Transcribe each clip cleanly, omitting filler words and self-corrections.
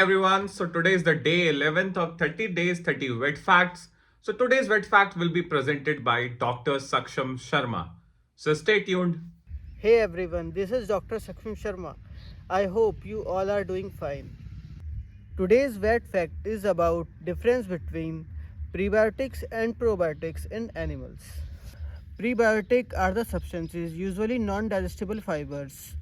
everyone, so today is the day 11th of 30 days 30 wet facts. So today's wet fact will be presented by Dr. Saksham Sharma. So stay tuned. Hey everyone, this is Dr. Saksham Sharma. I hope you all are doing fine. Today's wet fact is about difference between prebiotics and probiotics in animals. Prebiotics are the substances, usually non-digestible fibers,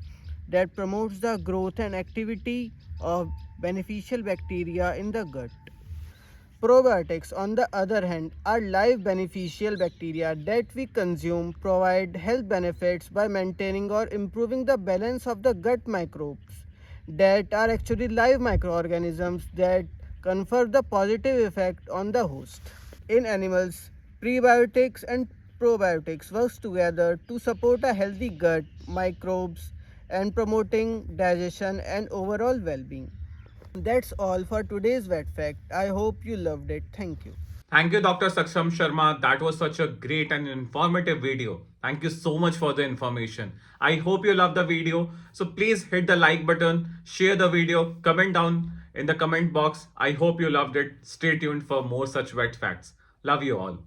that promotes the growth and activity of beneficial bacteria in the gut. Probiotics, on the other hand, are live beneficial bacteria that we consume, provide health benefits by maintaining or improving the balance of the gut microbes that are actually live microorganisms that confer the positive effect on the host. In animals, prebiotics and probiotics work together to support a healthy gut microbes and promoting digestion and overall well-being. That's all for today's wet fact. I hope you loved it. Thank you. Thank you, Dr. Saksham Sharma. That was such a great and informative video. Thank you so much for the information. I hope you love the video. So please hit the like button, share the video, comment down in the comment box. I hope you loved it. Stay tuned for more such wet facts. Love you all.